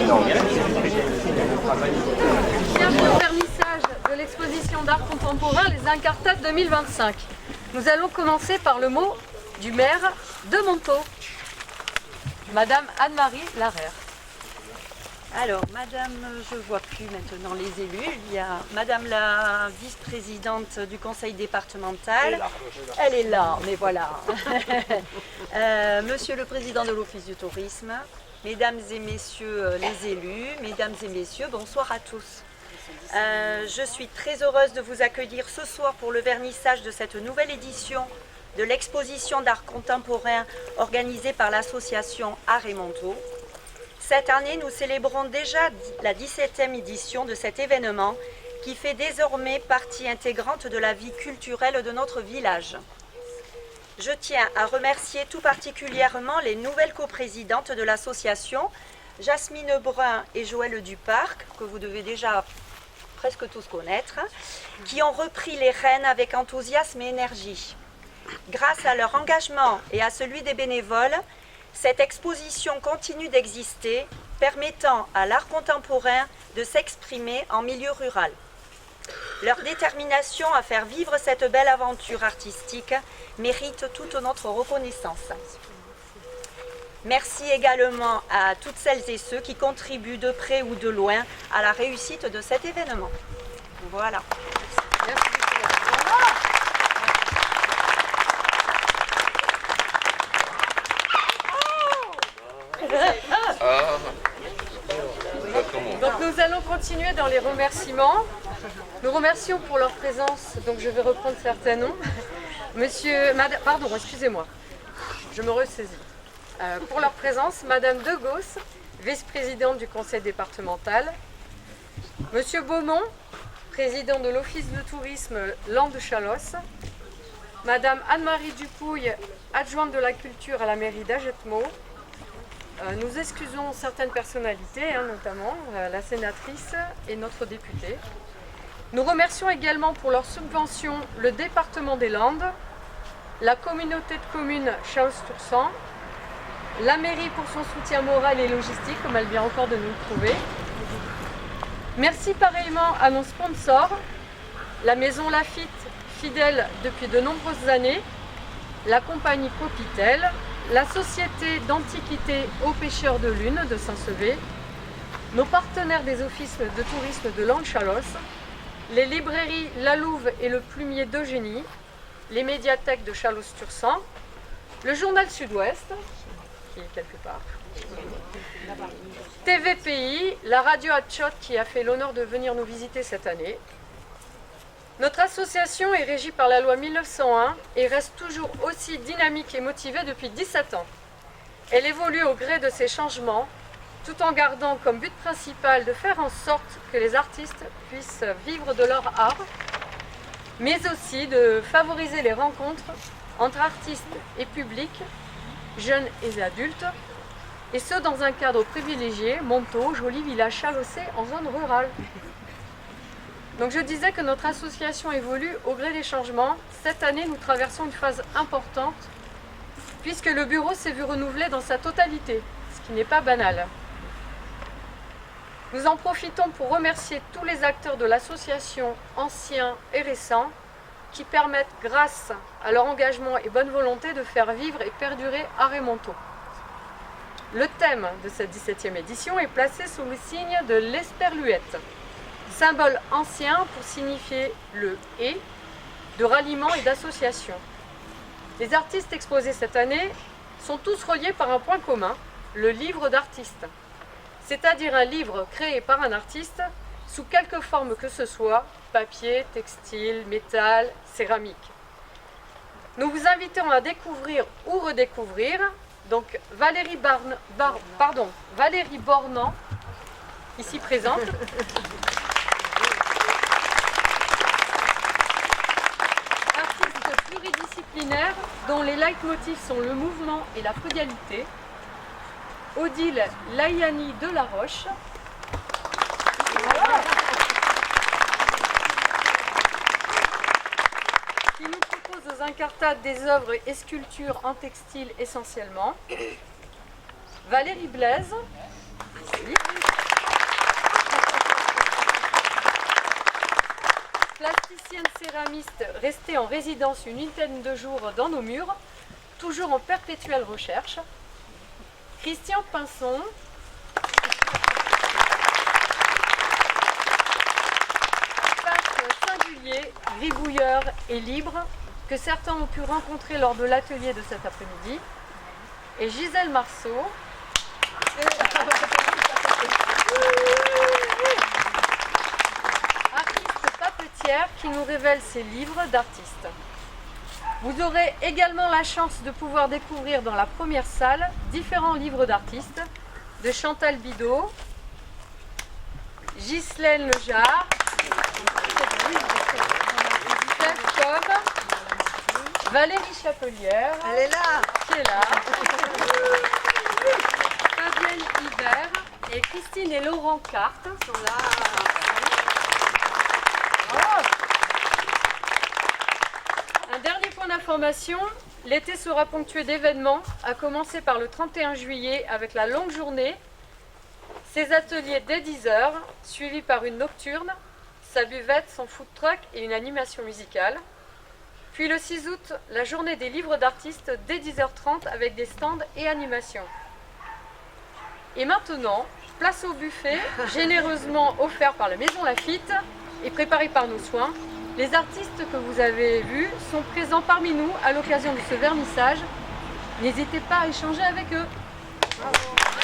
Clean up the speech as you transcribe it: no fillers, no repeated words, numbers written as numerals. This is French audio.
Bienvenue au vernissage de l'exposition d'art contemporain Les Incartades 2025. Nous allons commencer par le mot du maire de Montaut, Madame Anne-Marie Larère. Alors, Madame, je ne vois plus maintenant les élus. Il y a Madame la vice-présidente du conseil départemental. Elle est là, mais voilà. Monsieur le président de l'Office du tourisme, Mesdames et Messieurs les élus, Mesdames et Messieurs, bonsoir à tous. Je suis très heureuse de vous accueillir ce soir pour le vernissage de cette nouvelle édition de l'exposition d'art contemporain organisée par l'association Art et Montaut. Cette année, nous célébrons déjà la 17e édition de cet événement qui fait désormais partie intégrante de la vie culturelle de notre village. Je tiens à remercier tout particulièrement les nouvelles coprésidentes de l'association, Jasmine Brun et Joëlle Duparc, que vous devez déjà presque tous connaître, qui ont repris les rênes avec enthousiasme et énergie. Grâce à leur engagement et à celui des bénévoles, cette exposition continue d'exister, permettant à l'art contemporain de s'exprimer en milieu rural. Leur détermination à faire vivre cette belle aventure artistique mérite toute notre reconnaissance. Merci également à toutes celles et ceux qui contribuent de près ou de loin à la réussite de cet événement. Voilà. Merci. Donc nous allons continuer dans les remerciements. Nous remercions pour leur présence, donc je vais reprendre certains noms. Pardon, excusez-moi, je me ressaisis. Pour leur présence, Madame De Gausse, vice-présidente du conseil départemental, Monsieur Beaumont, président de l'Office de tourisme Landes-Chalosse, Madame Anne-Marie Dupouille, adjointe de la culture à la mairie d'Agetmau. Nous excusons certaines personnalités, notamment la sénatrice et notre député. Nous remercions également pour leur subvention le département des Landes, la communauté de communes Chalosse-Tursan, la mairie pour son soutien moral et logistique, comme elle vient encore de nous le prouver. Merci pareillement à nos sponsors, la Maison Lafitte, fidèle depuis de nombreuses années, la compagnie Popitel, la Société d'Antiquité aux Pêcheurs de Lune de Saint-Sevé, nos partenaires des offices de tourisme de Landes-Chalosse, les librairies La Louve et le Plumier d'Eugénie, les médiathèques de Chalosse-Tursan, le journal Sud-Ouest, qui est quelque part, TVPI, la radio Hatshot qui a fait l'honneur de venir nous visiter cette année. Notre association est régie par la loi 1901 et reste toujours aussi dynamique et motivée depuis 17 ans. Elle évolue au gré de ces changements, tout en gardant comme but principal de faire en sorte que les artistes puissent vivre de leur art, mais aussi de favoriser les rencontres entre artistes et public, jeunes et adultes, et ce dans un cadre privilégié, Montaut, joli village chalossé en zone rurale. Donc je disais que notre association évolue au gré des changements. Cette année, nous traversons une phase importante puisque le bureau s'est vu renouvelé dans sa totalité, ce qui n'est pas banal. Nous en profitons pour remercier tous les acteurs de l'association, anciens et récents, qui permettent, grâce à leur engagement et bonne volonté, de faire vivre et perdurer Art et Montaut. Le thème de cette 17e édition est placé sous le signe de l'esperluette, symbole ancien pour signifier le « et » de ralliement et d'association. Les artistes exposés cette année sont tous reliés par un point commun, le livre d'artiste, c'est-à-dire un livre créé par un artiste sous quelque forme que ce soit, papier, textile, métal, céramique. Nous vous invitons à découvrir ou redécouvrir donc Valérie Bornand, ici présente, pluridisciplinaire dont les leitmotifs sont le mouvement et la frugalité, Odile Laïani de la Roche, qui nous propose aux incartades des œuvres et sculptures en textile essentiellement, Valérie Blaise, ici, plasticienne céramiste restée en résidence une vingtaine de jours dans nos murs, toujours en perpétuelle recherche. Christian Pinson, peintre singulier, gribouilleur et libre, que certains ont pu rencontrer lors de l'atelier de cet après-midi. Et Gisèle Marceau, artiste papetière qui nous révèle ses livres d'artistes. Vous aurez également la chance de pouvoir découvrir dans la première salle différents livres d'artistes de Chantal Bidot, Ghislaine Lejar, Steph Cobb, Valérie Chapelière, Elle est là. qui est là, Fabienne Hibert et Christine et Laurent Carte sont là. Un dernier point d'information, l'été sera ponctué d'événements, à commencer par le 31 juillet avec la longue journée, ses ateliers dès 10h, suivis par une nocturne, sa buvette, son food truck et une animation musicale. Puis le 6 août, la journée des livres d'artistes dès 10h30 avec des stands et animations. Et maintenant, place au buffet, généreusement offert par la Maison Laffitte et préparé par nos soins. Les artistes que vous avez vus sont présents parmi nous à l'occasion de ce vernissage. N'hésitez pas à échanger avec eux. Bravo.